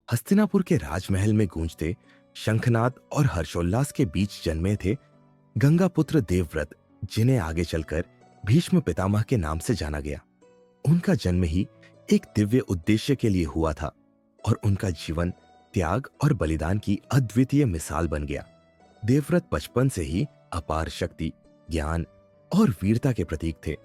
हस्तिनापुर के राजमहल में गूंजते शंखनाद और हर्षोल्लास के बीच जन्मे थे गंगापुत्र देवव्रत, जिन्हें आगे चलकर भीष्म पितामह के नाम से जाना गया। उनका जन्म ही एक दिव्य उद्देश्य के लिए हुआ था और उनका जीवन त्याग और बलिदान की अद्वितीय मिसाल बन गया। देवव्रत बचपन से ही अपार शक्ति, ज्ञान और वीरता के प्रतीक थे।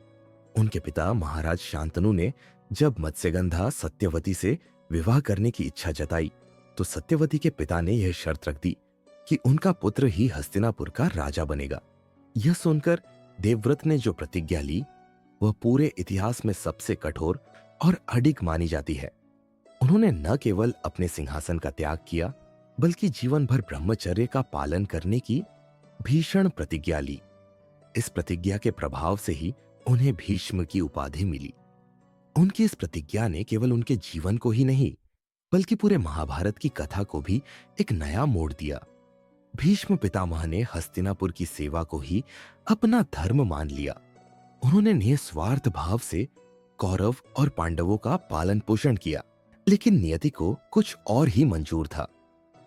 उनके पिता महाराज शांतनु ने जब मत्स्यगंधा सत्यवती से विवाह करने की इच्छा जताई, तो सत्यवती के पिता ने यह शर्त रख दी कि उनका पुत्र ही हस्तिनापुर का राजा बनेगा। यह सुनकर देवव्रत ने जो प्रतिज्ञा ली, वह पूरे इतिहास में सबसे कठोर और अडिग मानी जाती है। उन्होंने न केवल अपने सिंहासन का त्याग किया, बल्कि जीवन भर ब्रह्मचर्य का पालन करने की भीषण प्रतिज्ञा ली। इस प्रतिज्ञा के प्रभाव से ही उन्हें भीष्म की उपाधि मिली। उनकी इस प्रतिज्ञा ने केवल उनके जीवन को ही नहीं, बल्कि पूरे महाभारत की कथा को भी एक नया मोड़ दिया। भीष्म पितामह ने हस्तिनापुर की सेवा को ही अपना धर्म मान लिया। उन्होंने निस्वार्थ भाव से कौरव और पांडवों का पालन पोषण किया, लेकिन नियति को कुछ और ही मंजूर था।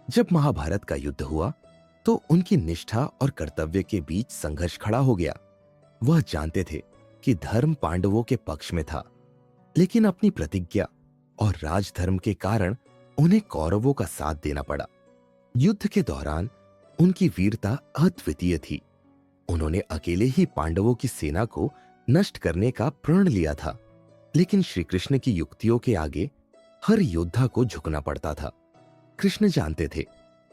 जब महाभारत का युद्ध हुआ, तो उनकी निष्ठा और कर्तव्य के बीच संघर्ष खड़ा हो गया। वह जानते थे कि धर्म पांडवों के पक्ष में था, लेकिन अपनी प्रतिज्ञा और राजधर्म के कारण उन्हें कौरवों का साथ देना पड़ा। युद्ध के दौरान उनकी वीरता अद्वितीय थी। उन्होंने अकेले ही पांडवों की सेना को नष्ट करने का प्रण लिया था, लेकिन श्री कृष्ण की युक्तियों के आगे हर योद्धा को झुकना पड़ता था। कृष्ण जानते थे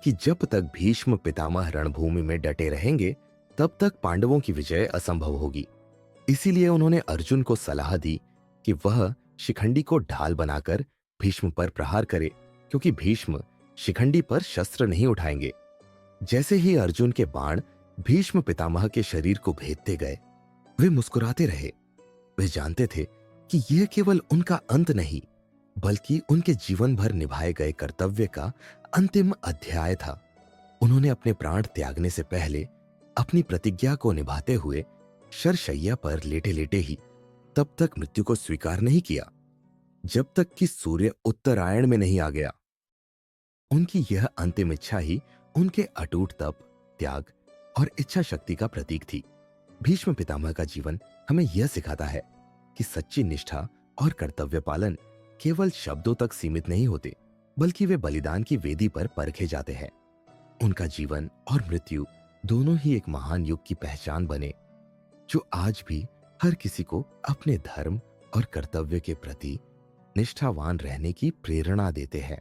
कि जब तक भीष्म पितामह रणभूमि में डटे रहेंगे, तब तक पांडवों की विजय असंभव होगी। इसीलिए उन्होंने अर्जुन को सलाह दी कि वह शिखंडी को ढाल बनाकर भीष्म पर प्रहार करे, क्योंकि भीष्म शिखंडी पर शस्त्र नहीं उठाएंगे। जैसे ही अर्जुन के बाण भीष्म पितामह के शरीर को भेदते गए, वे मुस्कुराते रहे। वे जानते थे कि यह केवल उनका अंत नहीं, बल्कि उनके जीवन भर निभाए गए कर्तव्य का अंतिम अध्याय था। उन्होंने अपने प्राण त्यागने से पहले अपनी प्रतिज्ञा को निभाते हुए शरशैया पर लेटे लेटे ही तब तक मृत्यु को स्वीकार नहीं किया, जब तक कि सूर्य उत्तरायण में नहीं आ गया। उनकी यह अंतिम इच्छा ही उनके अटूट तप, त्याग और इच्छा शक्ति का प्रतीक थी। भीष्म पितामह का जीवन हमें यह सिखाता है कि सच्ची निष्ठा और कर्तव्य पालन केवल शब्दों तक सीमित नहीं होते, बल्कि वे बलिदान की वेदी पर परखे जाते हैं। उनका जीवन और मृत्यु दोनों ही एक महान युग की पहचान बने, जो आज भी हर किसी को अपने धर्म और कर्तव्य के प्रति निष्ठावान रहने की प्रेरणा देते हैं।